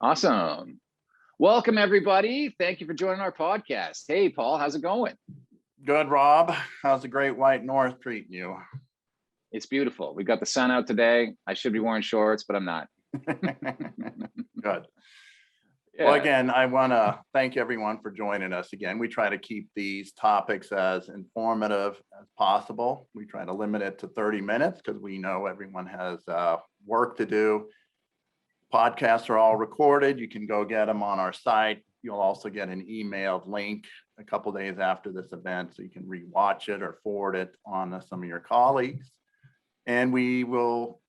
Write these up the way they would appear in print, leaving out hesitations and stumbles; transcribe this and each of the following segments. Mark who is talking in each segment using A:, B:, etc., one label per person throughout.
A: Awesome. Welcome, everybody. Thank you for joining our podcast. Hey, Paul, how's it going?
B: Good, Rob. How's the Great White North treating you?
A: It's beautiful. We got the sun out today. I should be wearing shorts, but I'm not.
B: Good.
A: Yeah.
B: Well, again, I want to thank everyone for joining us again. We try to keep these topics as informative as possible. We try to limit it to 30 minutes because we know everyone has work to do. Podcasts are all recorded. You can go get them on our site. You'll also get an emailed link a couple days after this event, so you can rewatch it or forward it on to some of your colleagues. And we will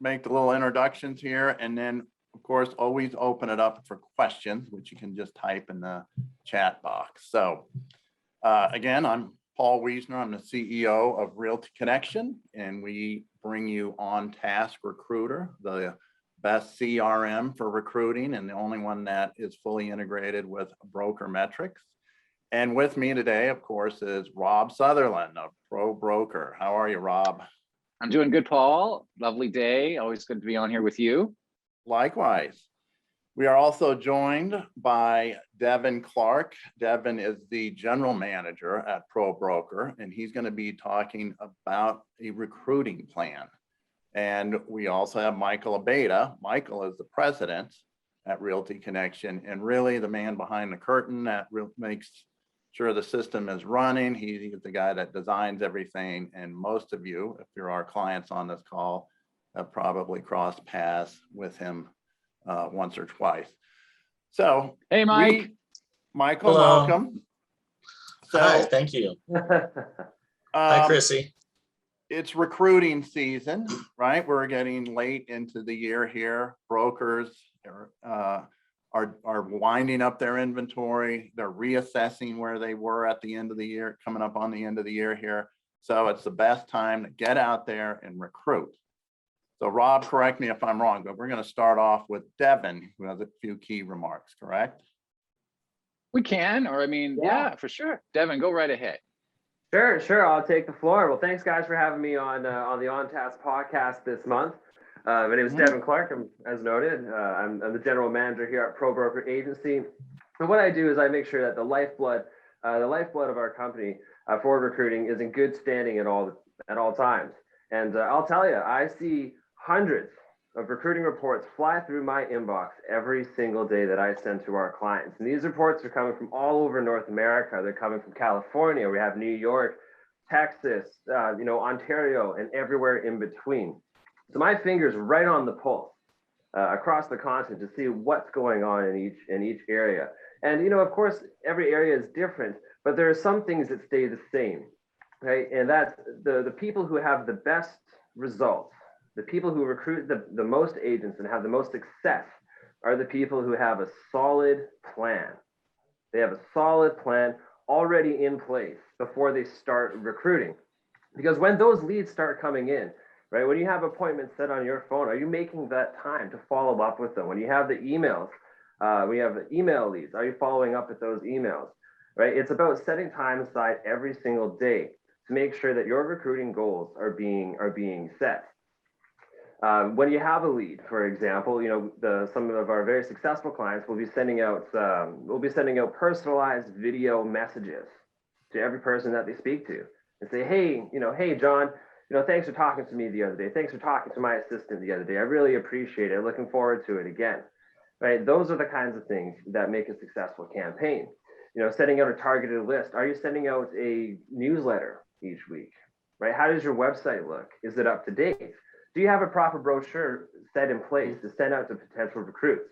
B: make the little introductions here, and then, of course, always open it up for questions, which you can just type in the chat box. So again, I'm Paul Wiesner. I'm the CEO of Realty Connection, and we bring you On Task Recruiter, the best CRM for recruiting and the only one that is fully integrated with broker metrics. And with me today, of course, is Rob Sutherland of Pro Broker. How are you, Rob?
A: I'm doing good, Paul. Lovely day. Always good to be on here with you.
B: Likewise. We are also joined by Devin Clark. Devin is the general manager at Pro Broker, and he's going to be talking about a recruiting plan. And we also have Michael Abeda. Michael is the president at Realty Connection and really the man behind the curtain that makes sure the system is running. He's the guy that designs everything. And most of you, if you're our clients on this call, have probably crossed paths with him once or twice. So,
A: hey, Mike.
B: Michael,
C: hello.
B: welcome. So,
C: hi, thank you. Hi, Chrissy.
B: It's recruiting season, right? We're getting late into the year here. Brokers are winding up their inventory. They're reassessing where they were at the end of the year, coming up on the end of the year here. So it's the best time to get out there and recruit. So Rob, correct me if I'm wrong, but we're going to start off with Devin, who has a few key remarks, correct?
A: We can, or I mean, yeah, for sure. Devin, go right ahead.
D: Sure. I'll take the floor. Well, thanks guys for having me on the On Task podcast this month. My name is Devin Clark. As noted, I'm the general manager here at Pro Broker Agency. And what I do is I make sure that the lifeblood of our company for recruiting is in good standing at all times. And I'll tell you, I see hundreds of recruiting reports fly through my inbox every single day that I send to our clients. And these reports are coming from all over North America. They're coming from California. We have New York, Texas, Ontario, and everywhere in between. So my finger's right on the pulse across the continent to see what's going on in each area. And, of course, every area is different, but there are some things that stay the same, right? And that's the people who have the best results. The people who recruit the most agents and have the most success are the people who have a solid plan. They have a solid plan already in place before they start recruiting. Because when those leads start coming in, right, when you have appointments set on your phone, are you making that time to follow up with them? When you have the emails, we have the email leads, are you following up with those emails, right? It's about setting time aside every single day to make sure that your recruiting goals are being set. When you have a lead, for example, some of our very successful clients will be sending out personalized video messages to every person that they speak to and say, hey, John, thanks for talking to me the other day. Thanks for talking to my assistant the other day. I really appreciate it. Looking forward to it again. Right? Those are the kinds of things that make a successful campaign. Setting out a targeted list. Are you sending out a newsletter each week? Right? How does your website look? Is it up to date? Do you have a proper brochure set in place to send out to potential recruits?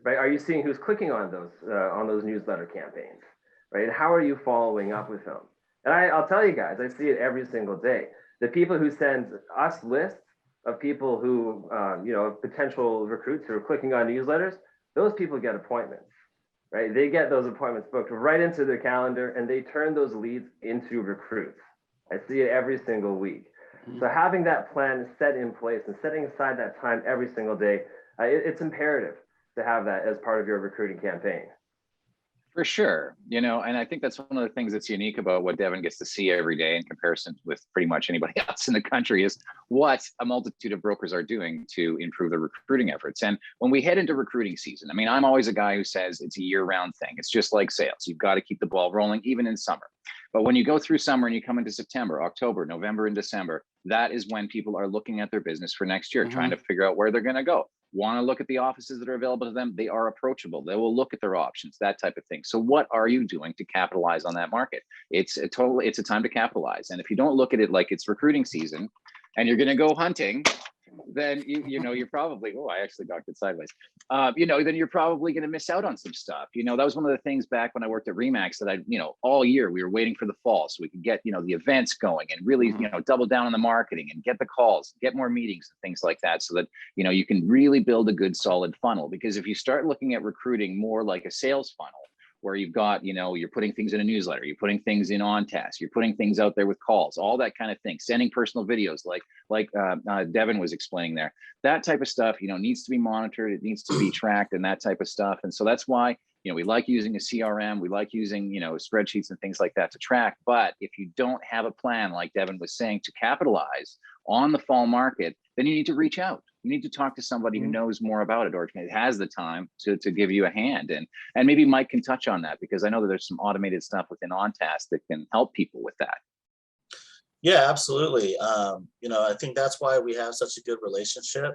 D: Right? Are you seeing who's clicking on those newsletter campaigns? Right? And how are you following up with them? And I'll tell you guys, I see it every single day. The people who send us lists of people who, potential recruits who are clicking on newsletters, those people get appointments, right? They get those appointments booked right into their calendar and they turn those leads into recruits. I see it every single week. So having that plan set in place and setting aside that time every single day, it's imperative to have that as part of your recruiting campaign.
A: For sure. And I think that's one of the things that's unique about what Devin gets to see every day in comparison with pretty much anybody else in the country is what a multitude of brokers are doing to improve their recruiting efforts. And when we head into recruiting season, I mean, I'm always a guy who says it's a year-round thing. It's just like sales. You've got to keep the ball rolling even in summer. But when you go through summer and you come into September, October, November, and December, that is when people are looking at their business for next year, trying to figure out where they're going to go. Want to look at the offices that are available to them. They are approachable. They will look at their options, that type of thing. So what are you doing to capitalize on that market? It's a time to capitalize. And if you don't look at it like it's recruiting season and you're going to go hunting, then you're probably, I actually docked it sideways. Then you're probably going to miss out on some stuff. That was one of the things back when I worked at Remax that all year we were waiting for the fall so we could get, the events going and really, double down on the marketing and get the calls, get more meetings and things like that so that, you can really build a good solid funnel. Because if you start looking at recruiting more like a sales funnel, where you've got, you're putting things in a newsletter, you're putting things in on task, you're putting things out there with calls, all that kind of thing, sending personal videos like Devin was explaining there. That type of stuff, needs to be monitored, it needs to be tracked and that type of stuff. And so that's why, we like using a CRM, we like using, spreadsheets and things like that to track. But if you don't have a plan, like Devin was saying, to capitalize on the fall market, then you need to reach out. You need to talk to somebody who knows more about it or has the time to give you a hand. And maybe Mike can touch on that because I know that there's some automated stuff within OnTask that can help people with that.
C: Yeah, absolutely. I think that's why we have such a good relationship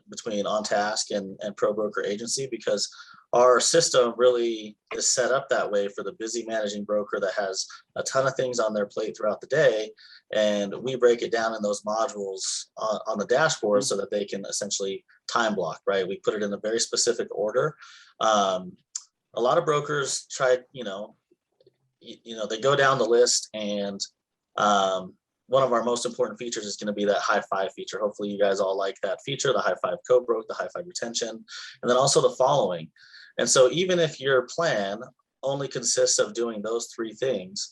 C: between OnTask and Pro Broker Agency, because our system really is set up that way for the busy managing broker that has a ton of things on their plate throughout the day. And we break it down in those modules on the dashboard so that they can essentially time block, right? We put it in a very specific order. A lot of brokers try, they go down the list, and one of our most important features is going to be that high five feature. Hopefully you guys all like that feature, the high five co-broke, the high five retention, and then also the following. And so even if your plan only consists of doing those three things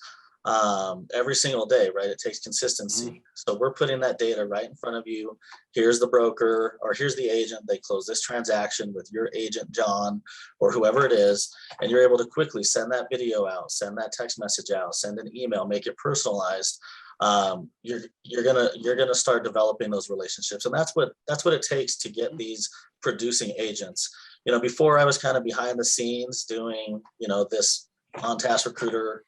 C: every single day, right, it takes consistency. So we're putting that data right in front of you. Here's the broker, or here's the agent. They close this transaction with your agent, John, or whoever it is. And you're able to quickly send that video out, send that text message out, send an email, make it personalized. You're gonna start developing those relationships, and that's what it takes to get these producing agents. Before I was kind of behind the scenes doing this OnTask recruiter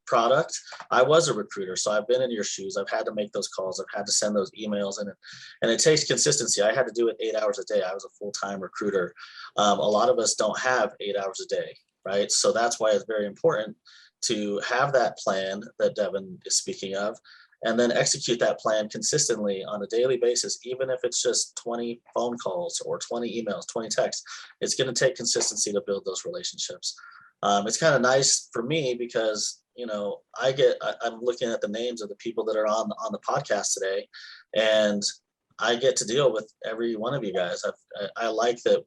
C: product. I was a recruiter, so I've been in your shoes. I've had to make those calls, I've had to send those emails, and it takes consistency. I had to do it 8 hours a day. I was a full-time recruiter. A lot of us don't have 8 hours a day, right? So that's why it's very important to have that plan that Devin is speaking of, and then execute that plan consistently on a daily basis, even if it's just 20 phone calls or 20 emails, 20 texts. It's going to take consistency to build those relationships. It's kind of nice for me because, I'm looking at the names of the people that are on the podcast today, and I get to deal with every one of you guys. I like that,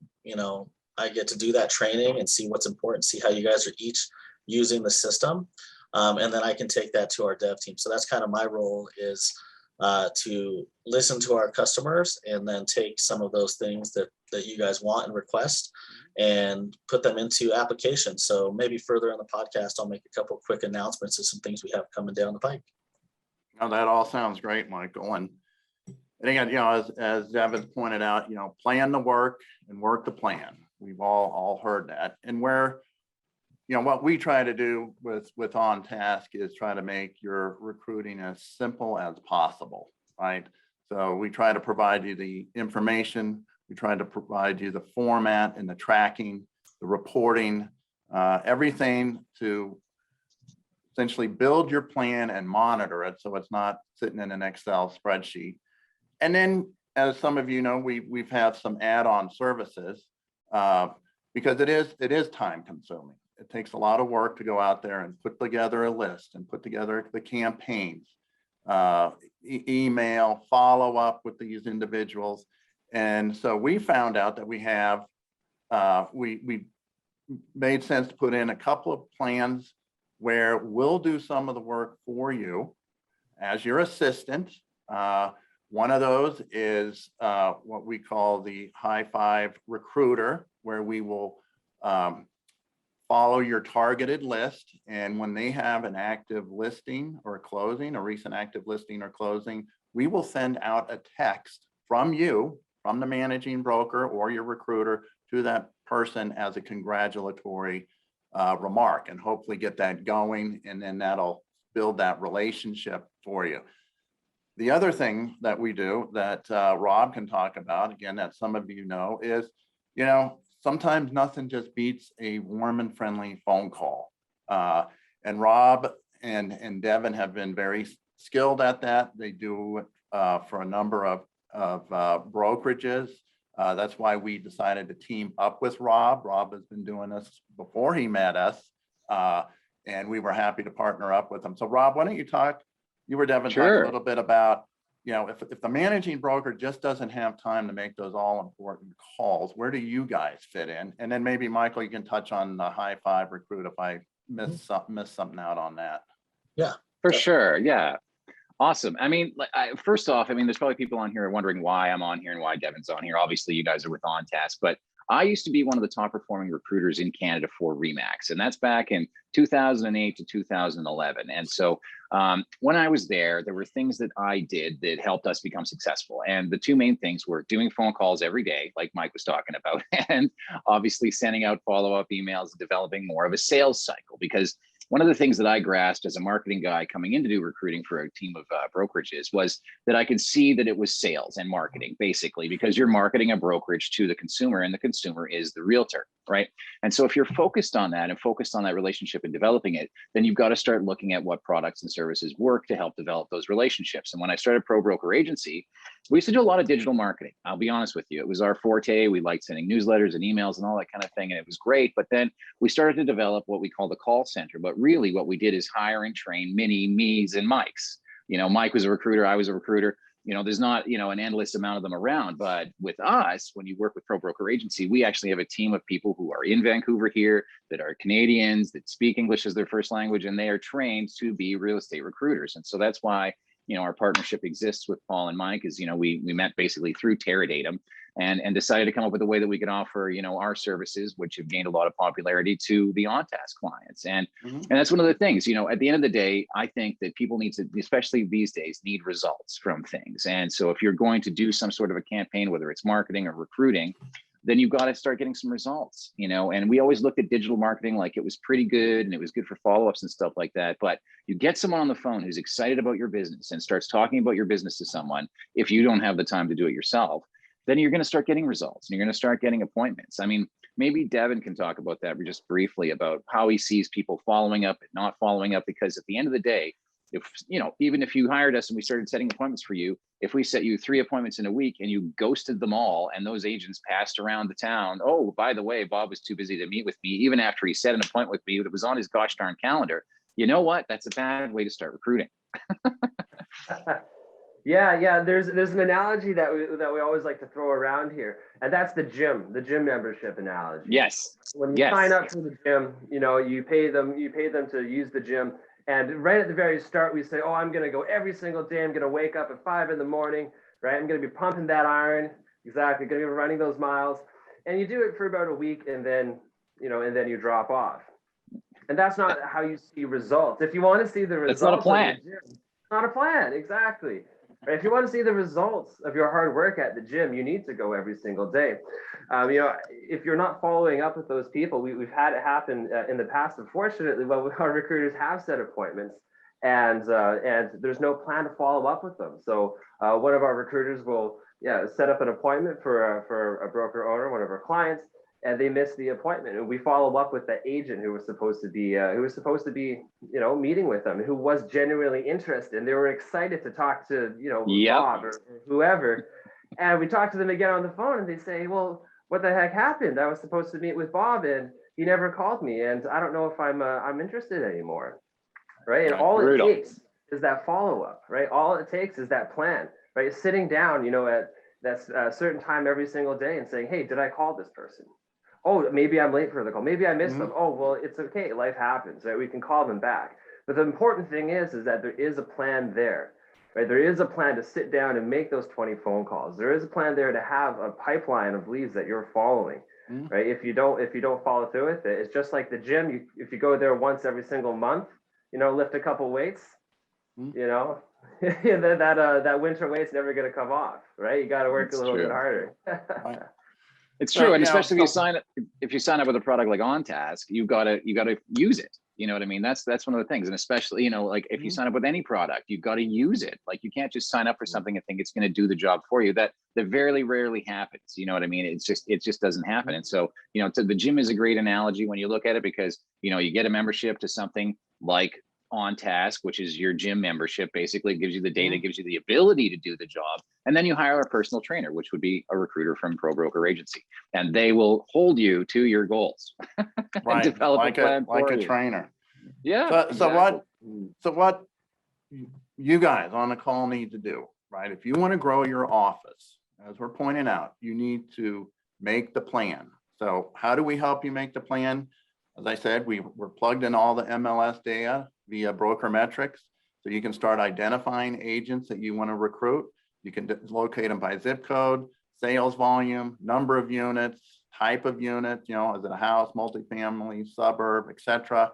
C: I get to do that training and see what's important, see how you guys are each using the system. And then I can take that to our dev team. So that's kind of my role, is to listen to our customers and then take some of those things that you guys want and request and put them into applications. So maybe further in the podcast, I'll make a couple of quick announcements of some things we have coming down the pike.
B: Now that all sounds great, Michael. And again, as Devin's pointed out, plan the work and work the plan. We've all heard that. And what we try to do with OnTask is try to make your recruiting as simple as possible, right? So we try to provide you the information, we try to provide you the format and the tracking, the reporting, everything to essentially build your plan and monitor it so it's not sitting in an Excel spreadsheet. And then, as some of you know, we've had some add-on services because it is time consuming. It takes a lot of work to go out there and put together a list and put together the campaigns, email, follow up with these individuals. And so we found out that we made sense to put in a couple of plans where we'll do some of the work for you as your assistant. One of those is what we call the High Five Recruiter, where we will follow your targeted list. And when they have an active listing or closing, a recent active listing or closing, we will send out a text from you, from the managing broker or your recruiter, to that person as a congratulatory remark, and hopefully get that going. And then that'll build that relationship for you. The other thing that we do that Rob can talk about, again, that some of you know, is, sometimes nothing just beats a warm and friendly phone call. And Rob and Devin have been very skilled at that. They do it for a number of brokerages. That's why we decided to team up with Rob. Rob has been doing this before he met us, and we were happy to partner up with him. So Rob, why don't you talk, you were Devin, talk a little bit about, if the managing broker just doesn't have time to make those all important calls, where do you guys fit in? And then maybe Michael, you can touch on the high five recruit if I missed something out on that.
C: Yeah,
A: for sure. Yeah. Awesome. I mean, first off, there's probably people on here wondering why I'm on here and why Devin's on here. Obviously, you guys are with OnTask, but I used to be one of the top performing recruiters in Canada for Remax, and that's back in 2008 to 2011. And so when I was there were things that I did that helped us become successful. And the two main things were doing phone calls every day, like Mike was talking about, and obviously sending out follow-up emails and developing more of a sales cycle. Because one of the things that I grasped as a marketing guy coming in to do recruiting for a team of brokerages was that I could see that it was sales and marketing, basically, because you're marketing a brokerage to the consumer, and the consumer is the realtor, right? And so if you're focused on that and focused on that relationship and developing it, then you've got to start looking at what products and services work to help develop those relationships. And when I started Pro Broker Agency, we used to do a lot of digital marketing. I'll be honest with you. It was our forte. We liked sending newsletters and emails and all that kind of thing, and it was great. But then we started to develop what we call the call center. But really what we did is hire and train mini me's and Mikes. Mike was a recruiter. I was a recruiter. There's not, an endless amount of them around. But with us, when you work with Pro Broker Agency, we actually have a team of people who are in Vancouver here that are Canadians, that speak English as their first language, and they are trained to be real estate recruiters. And so that's why, our partnership exists with Paul and Mike is, we met basically through Terradatum and decided to come up with a way that we can offer, our services, which have gained a lot of popularity, to the OnTask clients. And that's one of the things, at the end of the day, I think that people need to, especially these days, need results from things. And so if you're going to do some sort of a campaign, whether it's marketing or recruiting, then you've got to start getting some results, and we always looked at digital marketing like it was pretty good and it was good for follow-ups and stuff like that. But you get someone on the phone who's excited about your business and starts talking about your business to someone, if you don't have the time to do it yourself, then you're going to start getting results and you're going to start getting appointments. Maybe Devin can talk about that just briefly, about how he sees people following up and not following up, because at the end of the day, if, even if you hired us and we started setting appointments for you, if we set you 3 appointments in a week and you ghosted them all and those agents passed around the town, oh, by the way, Bob was too busy to meet with me, even after he set an appointment with me that was on his gosh darn calendar, you know what? That's a bad way to start recruiting.
D: Yeah. There's an analogy that we always like to throw around here, and that's the gym membership analogy.
A: Yes.
D: When you sign up for the gym, you pay them to use the gym. And right at the very start, we say, oh, I'm going to go every single day. I'm going to wake up at 5 a.m, right? I'm going to be pumping that iron. Exactly. Going to be running those miles. And you do it for about a week, and then you drop off. And that's not how you see results. If you want to see the results,
A: it's not a plan.
D: It's not a plan. Exactly. Right? If you want to see the results of your hard work at the gym, you need to go every single day. If you're not following up with those people, we've had it happen in the past. Unfortunately, our recruiters have set appointments, and there's no plan to follow up with them. So one of our recruiters will set up an appointment for a broker owner, one of our clients, and they miss the appointment, and we follow up with the agent who was supposed to be meeting with them, who was genuinely interested, and they were excited to talk to Bob or whoever. And we talked to them again on the phone, and they say, well, what the heck happened? I was supposed to meet with Bob and he never called me, and I don't know if I'm interested anymore. Right. And all it takes is that follow-up, right? All it takes is that plan, right? Sitting down, at that certain time every single day and saying, hey, did I call this person? Oh, maybe I'm late for the call. Maybe I missed them. Oh, well, it's okay. Life happens, right? We can call them back. But the important thing is that there is a plan there, right? There is a plan to sit down and make those 20 phone calls. There is a plan there to have a pipeline of leads that you're following. right? If you don't follow through with it, it's just like the gym. If you go there once every single month, lift a couple weights, that winter weight's never going to come off, right? You got to work
A: That's
D: a little
A: true.
D: bit harder.
B: Right.
A: It's
B: So,
A: true, and
B: you know,
A: especially if you sign up with a product like OnTask, you gotta use it. You know what I mean? That's one of the things, and especially like if you sign up with any product, you got to use it. Like you can't just sign up for something and think it's going to do the job for you. That very rarely happens. You know what I mean? It just doesn't happen. And so the gym is a great analogy when you look at it, because you get a membership to something like OnTask, which is your gym membership. Basically gives you the data, gives you the ability to do the job, and then you hire a personal trainer, which would be a recruiter from Pro Broker Agency, and they will hold you to your goals.
B: Right,
A: develop
B: like
A: a plan
B: like
A: for
B: a
A: you.
B: trainer.
A: Yeah.
B: So
A: exactly.
B: what you guys on the call need to do, right? If you want to grow your office, as we're pointing out, you need to make the plan. So how do we help you make the plan? As I said, we're plugged in all the MLS data via broker metrics. So you can start identifying agents that you want to recruit. You can locate them by zip code, sales volume, number of units, type of unit, is it a house, multifamily, suburb, etc.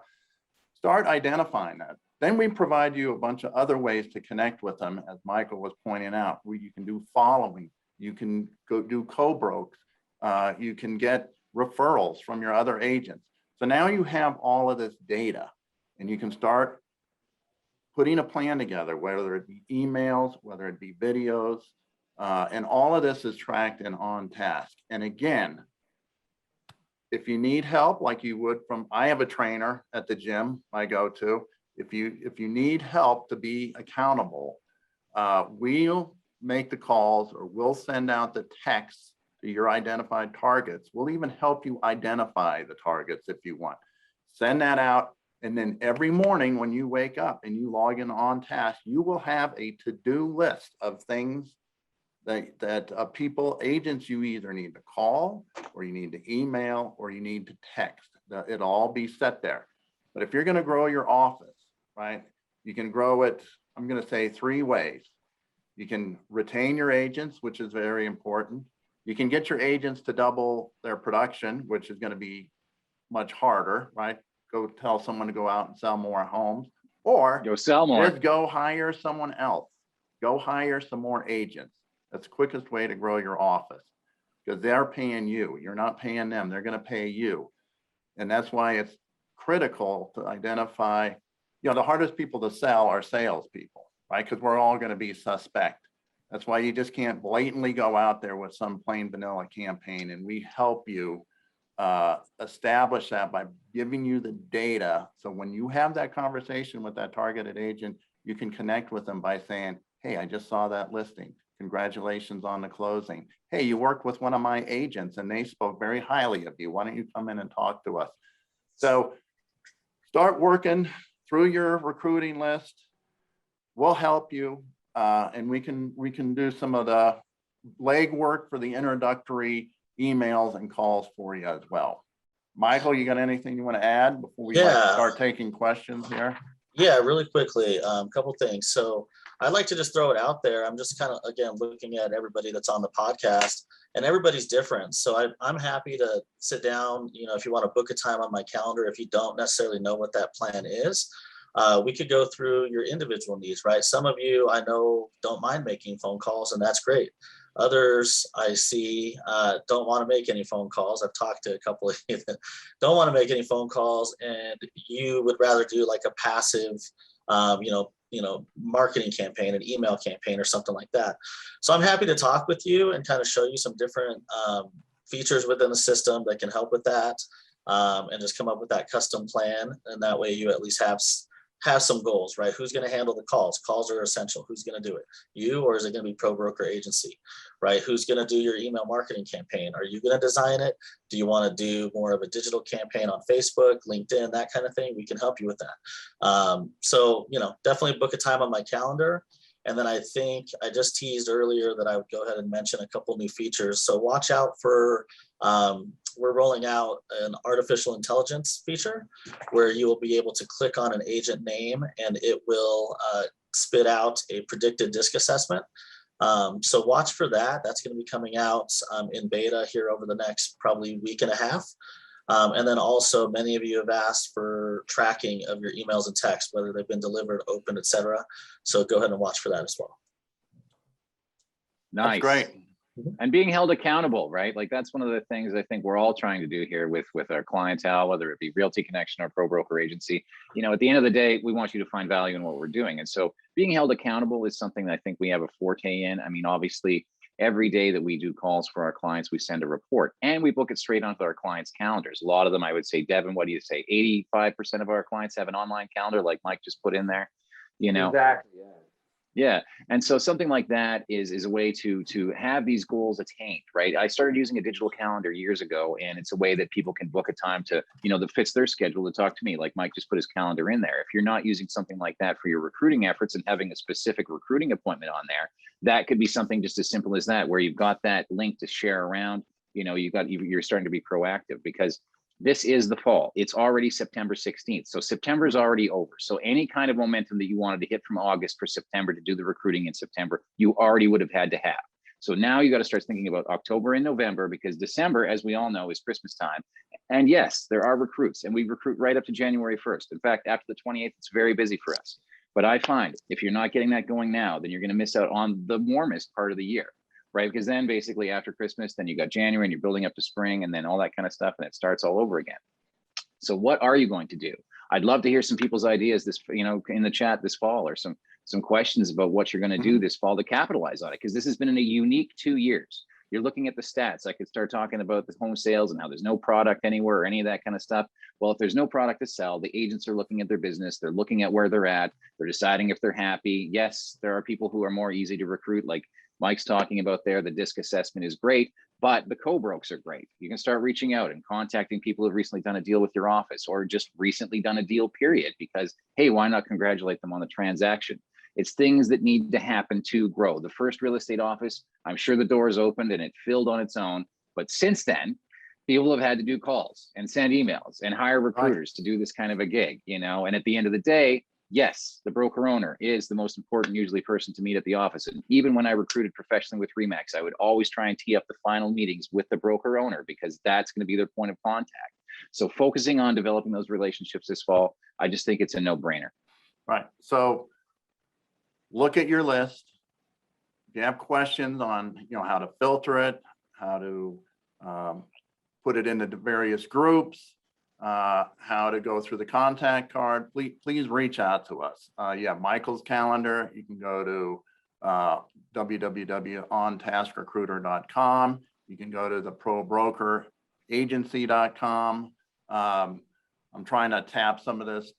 B: Start identifying that. Then we provide you a bunch of other ways to connect with them, as Michael was pointing out, where you can do following, you can go do co-brokes, you can get referrals from your other agents. So now you have all of this data, and you can start putting a plan together, whether it be emails, whether it be videos, and all of this is tracked and OnTask. And again, if you need help, like you would I have a trainer at the gym I go to. If you need help to be accountable, we'll make the calls, or we'll send out the texts to your identified targets. We'll even help you identify the targets if you want. Send that out. And then every morning when you wake up and you log in OnTask, you will have a to-do list of things that agents you either need to call, or you need to email, or you need to text. It'll all be set there. But if you're going to grow your office, right, you can grow it, I'm going to say 3 ways. You can retain your agents, which is very important. You can get your agents to double their production, which is going to be much harder, right? Go tell someone to go out and sell more homes, or
A: Go sell more.
B: just go hire someone else. Go hire some more agents. That's the quickest way to grow your office, because they're paying you. You're not paying them. They're going to pay you. And that's why it's critical to identify, the hardest people to sell are salespeople, right? Because we're all going to be suspect. That's why you just can't blatantly go out there with some plain vanilla campaign. And we help you establish that by giving you the data. So when you have that conversation with that targeted agent, you can connect with them by saying, hey, I just saw that listing. Congratulations on the closing. Hey, you worked with one of my agents and they spoke very highly of you. Why don't you come in and talk to us? So start working through your recruiting list. We'll help you, and we can do some of the legwork for the introductory emails and calls for you as well. Michael, you got anything you want to add before we start taking questions here?
C: Yeah, really quickly, a couple things. So I'd like to just throw it out there. I'm just kind of, again, looking at everybody that's on the podcast, and everybody's different. So I'm happy to sit down, if you want to book a time on my calendar, if you don't necessarily know what that plan is, we could go through your individual needs, right? Some of you I know don't mind making phone calls, and that's great. Others I see don't want to make any phone calls. I've talked to a couple of you that don't want to make any phone calls, and you would rather do like a passive, marketing campaign, an email campaign or something like that. So I'm happy to talk with you and kind of show you some different features within the system that can help with that, and just come up with that custom plan. And that way you at least have some goals, right? Who's going to handle the calls? Calls are essential. Who's going to do it? You, or is it going to be Pro Broker Agency, right? Who's going to do your email marketing campaign? Are you going to design it? Do you want to do more of a digital campaign on Facebook, LinkedIn, that kind of thing? We can help you with that. So, definitely book a time on my calendar. And then I think I just teased earlier that I would go ahead and mention a couple new features. So watch out for, we're rolling out an artificial intelligence feature where you will be able to click on an agent name and it will spit out a predicted disc assessment. So watch for that. That's going to be coming out in beta here over the next probably week and a half. And then also many of you have asked for tracking of your emails and texts, whether they've been delivered, opened, etc. So go ahead and watch for that as well.
A: Nice.
B: That's great.
A: And being held accountable, right? Like that's one of the things I think we're all trying to do here with our clientele, whether it be Realty Connection or Pro Broker Agency. You know, at the end of the day, we want you to find value in what we're doing. And so being held accountable is something that I think we have a forte in. I mean, obviously, every day that we do calls for our clients, we send a report and we book it straight onto our clients' calendars. A lot of them, I would say, Devin, what do you say? 85% of our clients have an online calendar, like Mike just put in there, you know?
D: Exactly. Yeah.
A: Yeah. And so something like that is a way to have these goals attained, right? I started using a digital calendar years ago, and it's a way that people can book a time to, you know, that fits their schedule to talk to me. Like Mike just put his calendar in there. If you're not using something like that for your recruiting efforts and having a specific recruiting appointment on there, that could be something just as simple as that, where you've got that link to share around, you know, you're starting to be proactive, because this is the fall. It's already September 16th. So September is already over. So any kind of momentum that you wanted to hit from August for September to do the recruiting in September, you already would have had to have. So now you got to start thinking about October and November, because December, as we all know, is Christmas time. And yes, there are recruits, and we recruit right up to January 1st. In fact, after the 28th, it's very busy for us. But I find if you're not getting that going now, then you're going to miss out on the warmest part of the year. Right? Because then basically after Christmas, then you got January and you're building up to spring and then all that kind of stuff, and it starts all over again. So what are you going to do? I'd love to hear some people's ideas this, you know, in the chat this fall, or some questions about what you're going to do this fall to capitalize on it. Because this has been a unique 2 years. You're looking at the stats. I could start talking about the home sales and how there's no product anywhere or any of that kind of stuff. Well, if there's no product to sell, the agents are looking at their business. They're looking at where they're at. They're deciding if they're happy. Yes, there are people who are more easy to recruit, like Mike's talking about there. The disc assessment is great, but the co-brokes are great. You can start reaching out and contacting people who've recently done a deal with your office, or just recently done a deal, period, because, hey, why not congratulate them on the transaction? It's things that need to happen to grow. The first real estate office, I'm sure the doors opened and it filled on its own. But since then, people have had to do calls and send emails and hire recruiters to do this kind of a gig, you know, and at the end of the day, yes, the broker owner is the most important usually person to meet at the office. And even when I recruited professionally with Remax, I would always try and tee up the final meetings with the broker owner, because that's going to be their point of contact. So focusing on developing those relationships this fall, I just think it's a no-brainer.
B: Right. So look at your list. If you have questions on, you know, how to filter it, how to put it into the various groups, how to go through the contact card, please reach out to us. Yeah, Michael's calendar. You can go to www.ontaskrecruiter.com. You can go to the probrokeragency.com. I'm trying to type some of this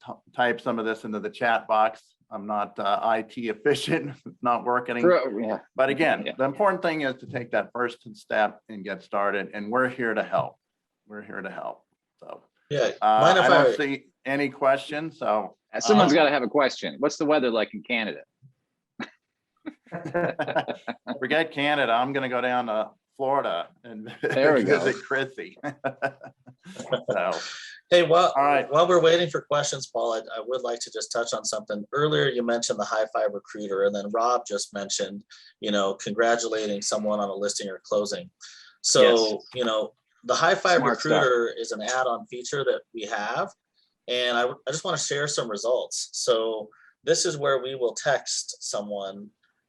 B: into the chat box. I'm not IT efficient, it's not working.
A: Yeah.
B: But again, the important thing is to take that first step and get started. And we're here to help. We're here to help. So
C: Yeah,
B: I don't see any questions. So
A: someone's got to have a question. What's the weather like in Canada?
B: forget Canada. I'm going to go down to Florida and visit Chrissy. So,
C: hey, well,
B: all right.
C: While we're waiting for questions, Paul, I would like to just touch on something. Earlier, you mentioned the high five recruiter, and then Rob just mentioned, you know, congratulating someone on a listing or closing. So,
A: yes.
C: You know, the high five
A: Smart
C: recruiter
A: stuff.
C: is an add-on feature that we have, and I just want to share some results. So this is where we will text someone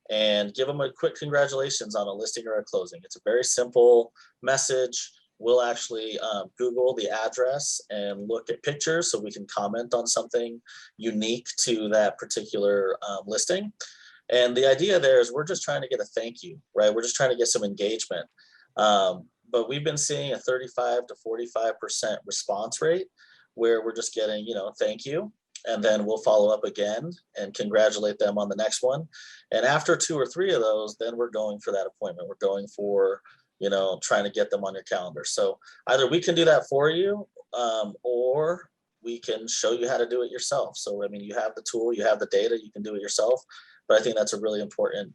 C: and give them a quick congratulations on a listing or a closing. It's a very simple message. We'll actually Google the address and look at pictures so we can comment on something unique to that particular listing. And the idea there is we're just trying to get a thank you, right? We're just trying to get some engagement. But we've been seeing a 35 to 45% response rate where we're just getting, you know, thank you. And then we'll follow up again and congratulate them on the next one. And after 2 or 3 of those, then we're going for that appointment. We're going for, you know, trying to get them on your calendar. So either we can do that for you, or we can show you how to do it yourself. So, I mean, you have the tool, you have the data, you can do it yourself. But I think that's a really important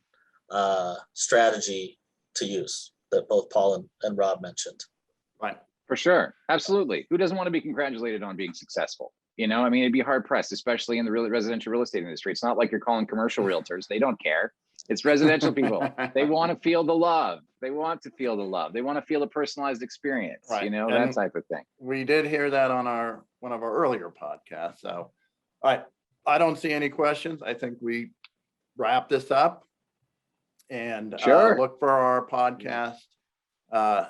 C: strategy to use that both Paul and Rob mentioned.
B: Right.
A: For sure. Absolutely. Who doesn't want to be congratulated on being successful? You know, I mean, it'd be hard pressed, especially in the residential real estate industry. It's not like you're calling commercial realtors. They don't care. It's residential people. They want to feel the love. They want to feel the love. They want to feel a personalized experience,
B: Right.
A: that
B: And
A: type of thing.
B: we did hear that on one of our earlier podcasts. So, all right, I don't see any questions. I think we wrap this up and
A: Sure.
B: look for our podcast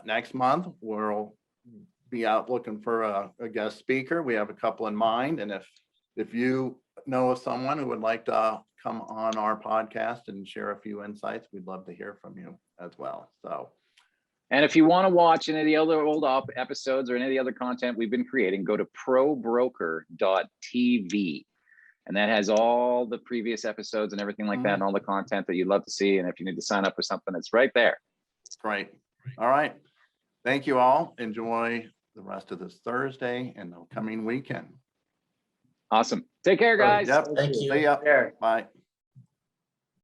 B: next month. We'll be out looking for a guest speaker. We have a couple in mind, and if you know of someone who would like to come on our podcast and share a few insights, we'd love to hear from you as well. So,
A: and if you want to watch any of the other old episodes or any of the other content we've been creating, go to probroker.tv. And that has all the previous episodes and everything like that, and all the content that you'd love to see. And if you need to sign up for something, it's right there.
B: Great. All right. Thank you all. Enjoy the rest of this Thursday and the coming weekend.
A: Awesome. Take care, guys.
B: Yep.
C: Thank you.
B: See ya.
D: There.
B: Bye.